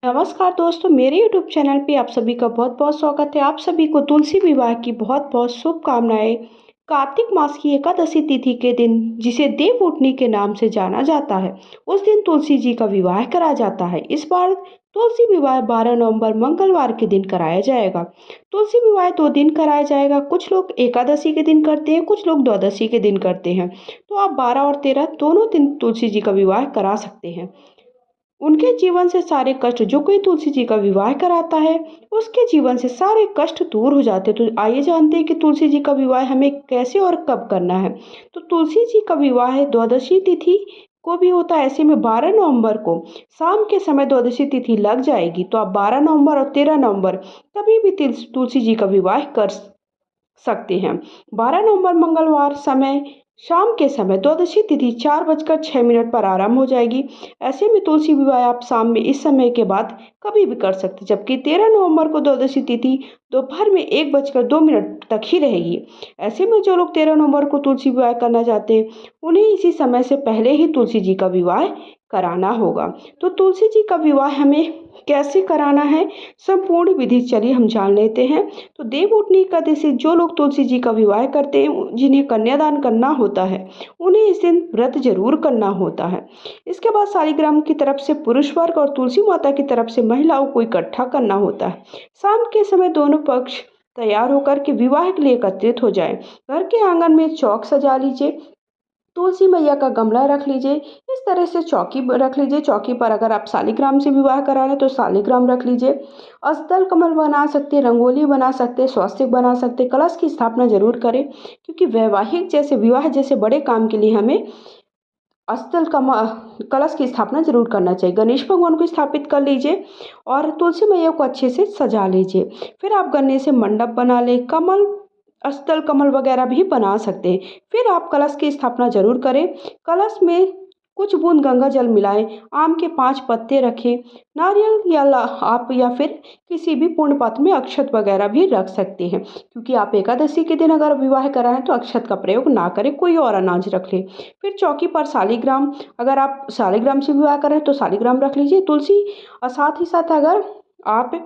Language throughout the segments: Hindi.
नमस्कार दोस्तों, मेरे यूट्यूब चैनल पे आप सभी का बहुत-बहुत स्वागत है। आप सभी को तुलसी विवाह की बहुत-बहुत शुभकामनाएँ। कार्तिक मास की एकादशी तिथि के दिन, जिसे देवउठनी के नाम से जाना जाता है, उस दिन तुलसी जी का विवाह करा जाता है। इस बार तुलसी विवाह 12 नवंबर मंगलवार के दिन कराया जाएगा। तुलसी विवाह 2 दिन कराया जाएगा। कुछ लोग एकादशी के दिन करते हैं, कुछ लोग द्वादशी के दिन करते हैं। तो आप 12 और 13 दोनों दिन तुलसी जी का विवाह करा सकते हैं। उनके जीवन से सारे कष्ट, जो कोई तुलसी जी का विवाह कराता है, उसके जीवन से सारे कष्ट दूर हो जाते हैं। तो आइए जानते हैं कि तुलसी जी का विवाह हमें कैसे और कब करना है। तो तुलसी जी का विवाह द्वादशी तिथि को भी होता है। ऐसे में 12 नवंबर को शाम के समय द्वादशी तिथि लग जाएगी, तो आप 12 नवंबर और 13 नवंबर कभी भी तुलसी जी का विवाह कर सकते हैं। 12 नवंबर मंगलवार समय शाम के समय द्वादशी तिथि 4:06 पर आरंभ हो जाएगी। ऐसे में तुलसी विवाह आप शाम में इस समय के बाद कभी भी कर सकते हैं। जबकि 13 नवंबर को द्वादशी तिथि दोपहर में 1:02 तक ही रहेगी। ऐसे में जो लोग 13 नवंबर को तुलसी विवाह करना चाहते हैं, उन्हें इसी समय से पहले ही तुलसी जी का विवाह कराना होगा। तो तुलसी जी का विवाह हमें कैसे कराना है, संपूर्ण विधि चलिए हम जान लेते हैं। तो देवउठनी एकादशी जो लोग तुलसी जी का विवाह करते हैं, जिन्हें कन्यादान करना होता है, उन्हें इस दिन व्रत जरूर करना होता है। इसके बाद शालिग्राम की तरफ से पुरुष वर्ग और तुलसी माता की तरफ से महिलाओं को इकट्ठा करना होता है। शाम के समय दोनों पक्ष तैयार होकर के विवाह के लिए एकत्रित हो जाए। घर के आंगन में चौक सजा लीजिए, तुलसी मैया का गमला रख लीजिए। इस तरह से चौकी रख लीजिए। चौकी पर अगर आप शालिग्राम से विवाह करा रहे हैं तो शालिग्राम रख लीजिए। अष्टदल कमल बना सकते हैं, रंगोली बना सकते हैं, स्वस्तिक बना सकते हैं। कलश की स्थापना जरूर करें, क्योंकि वैवाहिक जैसे विवाह जैसे बड़े काम के लिए हमें अष्टदल कलश की स्थापना जरूर करना चाहिए। गणेश भगवान को स्थापित कर लीजिए और तुलसी मैया को अच्छे से सजा लीजिए। फिर आप गन्ने से मंडप बना लें, कमल अष्टदल कमल वगैरह भी बना सकते हैं। फिर आप कलश की स्थापना जरूर करें। कलश में कुछ बूंद गंगा जल मिलाएं, आम के 5 पत्ते रखें, नारियल आप या फिर किसी भी पूर्ण पात्र में अक्षत वगैरह भी रख सकते हैं। क्योंकि आप एकादशी के दिन अगर विवाह कराएं तो अक्षत का प्रयोग ना करें, कोई और अनाज रख लें। फिर चौकी पर शालिग्राम, अगर आप शालिग्राम से विवाह करें तो शालिग्राम रख लीजिए। तुलसी और साथ ही साथ अगर आप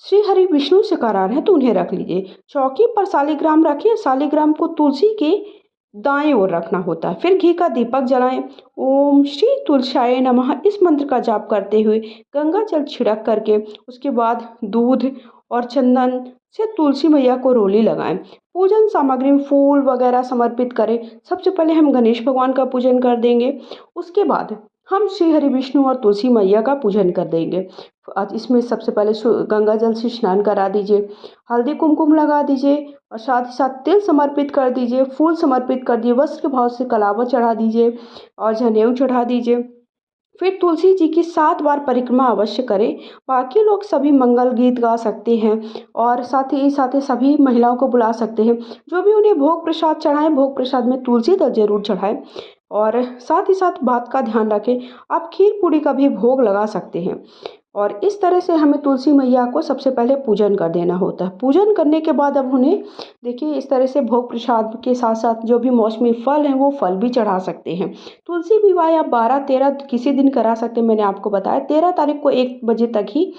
श्री हरि विष्णु से करा रहे हैं तो उन्हें रख लीजिए। चौकी पर शालिग्राम रखिए। शालिग्राम को तुलसी के दाएं ओर रखना होता है। फिर घी का दीपक जलाएं। ओम श्री तुलसाय नमः इस मंत्र का जाप करते हुए गंगा जल छिड़क करके उसके बाद दूध और चंदन से तुलसी मैया को रोली लगाएं। पूजन सामग्री में फूल वगैरह समर्पित करें। सबसे पहले हम गणेश भगवान का पूजन कर देंगे, उसके बाद हम श्री हरि विष्णु और तुलसी मैया का पूजन कर देंगे। आज इसमें सबसे पहले गंगा जल से स्नान करा दीजिए, हल्दी कुमकुम लगा दीजिए और साथ ही साथ तिल समर्पित कर दीजिए, फूल समर्पित कर दिए, वस्त्र के भाव से कलावा चढ़ा दीजिए और जनेऊ चढ़ा दीजिए। फिर तुलसी जी की 7 बार परिक्रमा अवश्य करें। बाकी लोग सभी मंगल गीत गा सकते हैं और साथ ही सभी महिलाओं को बुला सकते हैं। जो भी उन्हें भोग प्रसाद चढ़ाएं, भोग प्रसाद में तुलसी दल जरूर चढ़ाएं। और साथ ही साथ बात का ध्यान रखें, आप खीर पूड़ी का भी भोग लगा सकते हैं। और इस तरह से हमें तुलसी मैया को सबसे पहले पूजन कर देना होता है। पूजन करने के बाद अब उन्हें देखिए इस तरह से भोग प्रसाद के साथ साथ जो भी मौसमी फल हैं वो फल भी चढ़ा सकते हैं। तुलसी विवाह आप 12-13 किसी दिन करा सकते हैं। मैंने आपको बताया 13 तारीख को 1 बजे तक ही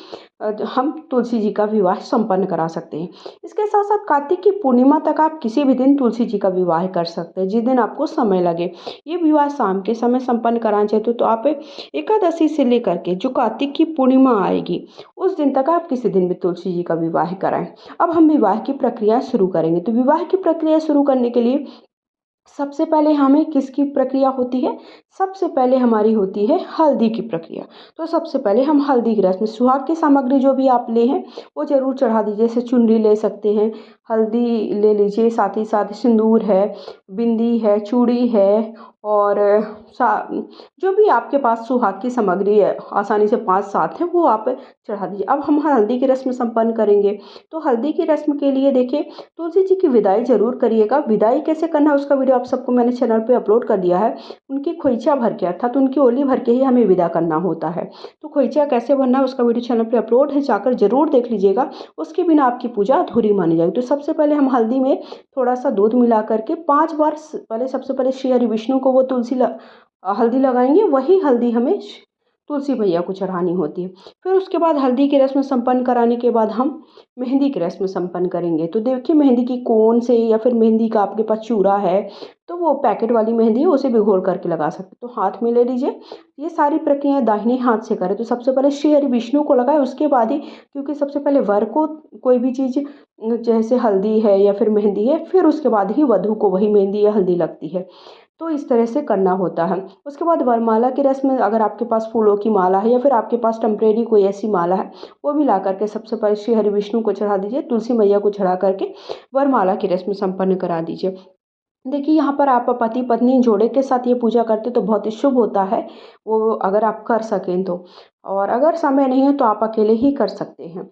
हम तुलसी जी का विवाह संपन्न करा सकते हैं। इसके साथ साथ कार्तिक की पूर्णिमा तक आप किसी भी दिन तुलसी जी का विवाह कर सकते हैं, जिस दिन आपको समय लगे। ये विवाह शाम के समय संपन्न कराना चाहते हो तो आप एकादशी से लेकर के जो कार्तिक की पूर्णिमा आएगी उस दिन तक आप किसी दिन भी तुलसी जी का विवाह कराएं। अब हम विवाह की प्रक्रिया शुरू करेंगे। तो विवाह की प्रक्रिया शुरू करने के लिए सबसे पहले हमें किसकी प्रक्रिया होती है? सबसे पहले हमारी होती है हल्दी की प्रक्रिया। तो सबसे पहले हम हल्दी की रस्म, सुहाग की सामग्री जो भी आप ले हैं वो जरूर चढ़ा दीजिए। जैसे चुनरी ले सकते हैं, हल्दी ले लीजिए, साथ ही साथ सिंदूर है, बिंदी है, चूड़ी है और जो भी आपके पास सुहाग की सामग्री है आसानी से 5-7 है वो आप चढ़ा दीजिए। अब हम हल्दी की रस्म संपन्न करेंगे। तो हल्दी की रस्म के लिए देखिए तुलसी जी की विदाई जरूर करिएगा। विदाई कैसे करना है उसका वीडियो आप सबको मैंने चैनल पे अपलोड कर दिया है। उनकी खोइचा भर के अर्थात उनकी ओली भर के ही हमें विदा करना होता है। तो खोइचा कैसे भरना है उसका वीडियो चैनल पे अपलोड है, जाकर जरूर देख लीजिएगा। उसके बिना आपकी पूजा अधूरी मानी जाएगी। तो सबसे पहले हम हल्दी में थोड़ा सा दूध मिला करके 5 बार पहले सबसे पहले श्री हरि विष्णु को वो हल्दी लगाएंगे। वही हल्दी हमें तुलसी मैया को चढ़ानी होती है। फिर उसके बाद हल्दी की रस्म संपन्न कराने के बाद हम मेहंदी की रस्म संपन्न करेंगे। तो देखिए मेहंदी की कोन से या फिर मेहंदी का आपके पास चूड़ा है तो वो पैकेट वाली मेहंदी है, उसे भी घोल करके लगा सकते हैं। तो हाथ में ले लीजिए। ये सारी प्रक्रिया दाहिने हाथ से करें। तो सबसे पहले श्री हरि विष्णु को लगाए, उसके बाद ही, क्योंकि सबसे पहले वर को कोई भी चीज़ जैसे हल्दी है या फिर मेहंदी है, फिर उसके बाद ही वधू को वही मेहंदी या हल्दी लगती है। तो इस तरह से करना होता है। उसके बाद वरमाला की रस्म, अगर आपके पास फूलों की माला है या फिर आपके पास टेम्परेरी कोई ऐसी माला है, वो भी ला करके सबसे पहले श्री हरि विष्णु को चढ़ा दीजिए, तुलसी मैया को चढ़ा करके वरमाला की रस्म संपन्न करा दीजिए। देखिए यहाँ पर आप पति पत्नी जोड़े के साथ ये पूजा करते तो बहुत ही शुभ होता है, वो अगर आप कर सकें तो। और अगर समय नहीं है तो आप अकेले ही कर सकते हैं।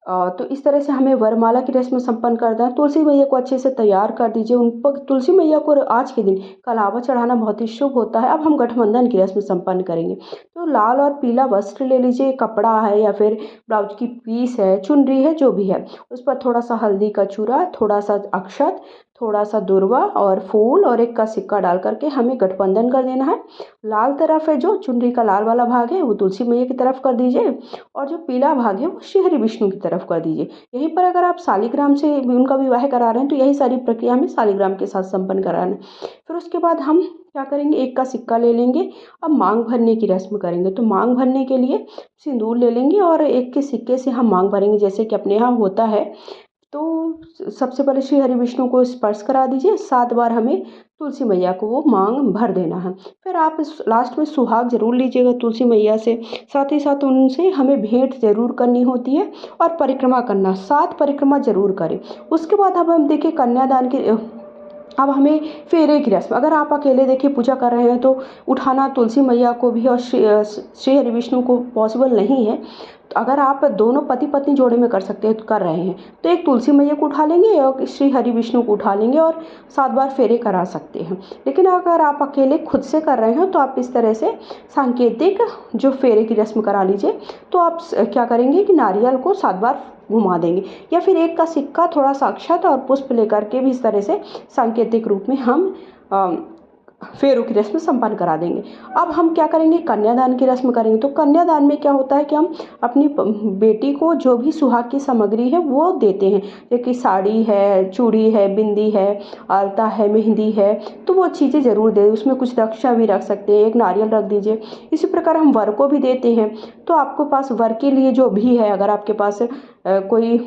तो इस तरह से हमें वरमाला की रस्म संपन्न करना है। तुलसी मैया को अच्छे से तैयार कर दीजिए। उन पर तुलसी मैया को आज के दिन कलावा चढ़ाना बहुत ही शुभ होता है। अब हम गठबंधन की रस्म संपन्न करेंगे। तो लाल और पीला वस्त्र ले लीजिए, कपड़ा है या फिर ब्लाउज की पीस है, चुनरी है, जो भी है, उस पर थोड़ा सा हल्दी का चूरा, थोड़ा सा अक्षत, थोड़ा सा दुर्वा और फूल और एक का सिक्का डाल करके हमें गठबंधन कर देना है। लाल तरफ है जो चुनरी का लाल वाला भाग है वो तुलसी मैया की तरफ कर दीजिए, और जो पीला भाग है वो श्री हरि विष्णु की तरफ कर दीजिए। यहीं पर अगर आप शालिग्राम से उनका विवाह करा रहे हैं तो यही सारी प्रक्रिया हमें शालिग्राम के साथ संपन्न कराना है। फिर उसके बाद हम क्या करेंगे, एक का सिक्का ले लेंगे। अब मांग भरने की रस्म करेंगे। तो मांग भरने के लिए सिंदूर ले लेंगे और एक के सिक्के से हम मांग भरेंगे, जैसे कि अपने यहाँ होता है। तो सबसे पहले श्री हरि विष्णु को स्पर्श करा दीजिए, 7 बार हमें तुलसी मैया को वो मांग भर देना है। फिर आप इस लास्ट में सुहाग जरूर लीजिएगा तुलसी मैया से, साथ ही साथ उनसे हमें भेंट जरूर करनी होती है और परिक्रमा करना, 7 परिक्रमा जरूर करें। उसके बाद अब हम देखिए कन्यादान की, अब हमें फेरे की रस्म, अगर आप अकेले देखिए पूजा कर रहे हैं तो उठाना तुलसी मैया को भी और श्री हरि विष्णु को पॉसिबल नहीं है। तो अगर आप दोनों पति पत्नी जोड़े में कर सकते हैं, तो कर रहे हैं, तो एक तुलसी मैया को उठा लेंगे और श्री हरि विष्णु को उठा लेंगे और 7 बार फेरे करा सकते हैं। लेकिन अगर आप अकेले खुद से कर रहे हैं तो आप इस तरह से सांकेतिक जो फेरे की रस्म करा लीजिए। तो आप क्या करेंगे कि नारियल को 7 बार घुमा देंगे, या फिर एक का सिक्का, थोड़ा सा अक्षत और पुष्प लेकर के भी इस तरह से सांकेतिक रूप में हम फेरों की रस्म संपन्न करा देंगे। अब हम क्या करेंगे, कन्यादान की रस्म करेंगे। तो कन्यादान में क्या होता है कि हम अपनी बेटी को जो भी सुहाग की सामग्री है वो देते हैं, जैसे कि साड़ी है, चूड़ी है, बिंदी है, आलता है, मेहंदी है, तो वो चीज़ें ज़रूर दें। उसमें कुछ रक्षा भी रख सकते हैं, एक नारियल रख दीजिए। इसी प्रकार हम वर को भी देते हैं। तो आपके पास वर के लिए जो भी है, अगर आपके पास कोई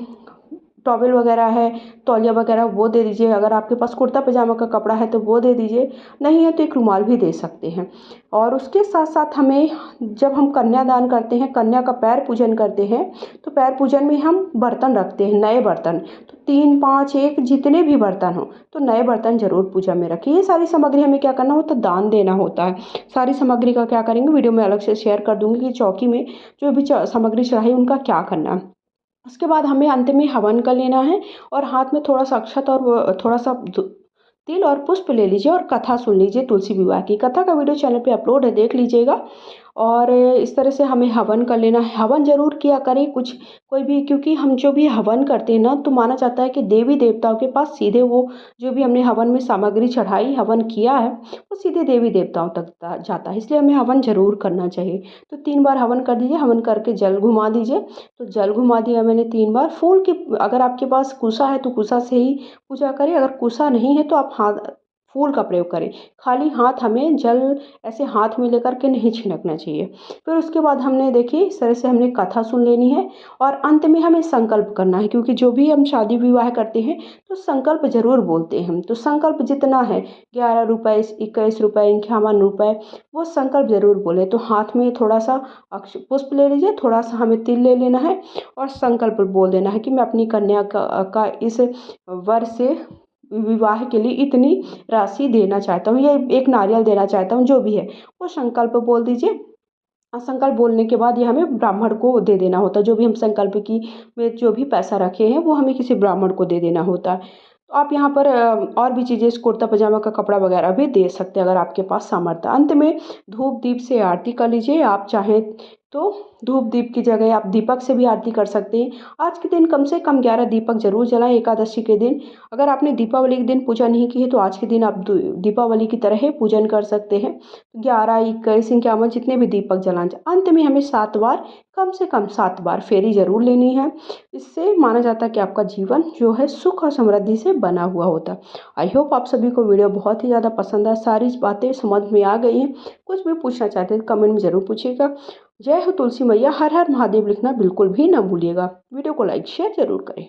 टॉवेल वगैरह है, तौलिया वगैरह, वो दे दीजिए। अगर आपके पास कुर्ता पजामा का कपड़ा है तो वो दे दीजिए, नहीं है तो एक रुमाल भी दे सकते हैं। और उसके साथ साथ हमें, जब हम कन्यादान करते हैं, कन्या का पैर पूजन करते हैं, तो पैर पूजन में हम बर्तन रखते हैं, नए बर्तन। तो 3, 5, 1 जितने भी बर्तन हो, तो नए बर्तन जरूर पूजा में रखिए। ये सारी सामग्री हमें क्या करना होता है, दान देना होता है। सारी सामग्री का क्या करेंगे, वीडियो में अलग से शेयर कर दूंगी कि चौकी में जो भी सामग्री चढ़ाई उनका क्या करना है। उसके बाद हमें अंत में हवन कर लेना है, और हाथ में थोड़ा सा अक्षत और थोड़ा सा तिल और पुष्प ले लीजिए और कथा सुन लीजिए। तुलसी विवाह की कथा का वीडियो चैनल पे अपलोड है, देख लीजिएगा। और इस तरह से हमें हवन कर लेना है। हवन जरूर किया करें, कुछ कोई भी, क्योंकि हम जो भी हवन करते हैं ना, तो माना जाता है कि देवी देवताओं के पास सीधे वो जो भी हमने हवन में सामग्री चढ़ाई, हवन किया है, वो सीधे देवी देवताओं तक जाता है, इसलिए हमें हवन जरूर करना चाहिए। तो 3 बार हवन कर दीजिए। हवन करके जल घुमा दीजिए। तो जल घुमा दिया मैंने 3 बार। फूल की, अगर आपके पास कुसा है तो कुसा से ही पूजा करें, अगर कुसा नहीं है तो आप हाथ फूल का प्रयोग करें। खाली हाथ हमें जल ऐसे हाथ में लेकर के नहीं छिड़कना चाहिए। फिर उसके बाद हमने देखिए इस तरह से हमने कथा सुन लेनी है, और अंत में हमें संकल्प करना है, क्योंकि जो भी हम शादी विवाह करते हैं तो संकल्प जरूर बोलते हैं। तो संकल्प जितना है, 11 रुपये, 21 रुपये, 51 रुपये, वो संकल्प जरूर बोले। तो हाथ में थोड़ा सा पुष्प ले लीजिए, थोड़ा सा हमें तिल ले लेना है और संकल्प बोल देना है कि मैं अपनी कन्या का इस वर से विवाह के लिए इतनी राशि देना चाहता हूँ, या एक नारियल देना चाहता हूँ, जो भी है वो संकल्प बोल दीजिए। और संकल्प बोलने के बाद ये हमें ब्राह्मण को दे देना होता है। जो भी हम संकल्प की में जो भी पैसा रखे हैं वो हमें किसी ब्राह्मण को दे देना होता है। तो आप यहाँ पर और भी चीज़ें, कुर्ता पजामा का कपड़ा वगैरह भी दे सकते हैं अगर आपके पास सामर्थ्य। अंत में धूप दीप से आरती कर लीजिए। आप चाहें तो धूप दीप की जगह आप दीपक से भी आरती कर सकते हैं। आज के दिन कम से कम 11 दीपक जरूर जलाएं एकादशी के दिन। अगर आपने दीपावली के दिन पूजा नहीं की है तो आज के दिन आप दीपावली की तरह ही पूजन कर सकते हैं। 11, 21, 51 जितने भी दीपक जलाएं। अंत में हमें 7 बार, कम से कम 7 बार फेरी जरूर लेनी है। इससे माना जाता है कि आपका जीवन जो है सुख और समृद्धि से बना हुआ होता है। आई होप आप सभी को वीडियो बहुत ही ज़्यादा पसंद है, सारी बातें समझ में आ गई हैं। कुछ भी पूछना चाहते हैं कमेंट में ज़रूर पूछिएगा। जय हो तुलसी मैया, हर हर महादेव लिखना बिल्कुल भी ना भूलिएगा। वीडियो को लाइक शेयर जरूर करें।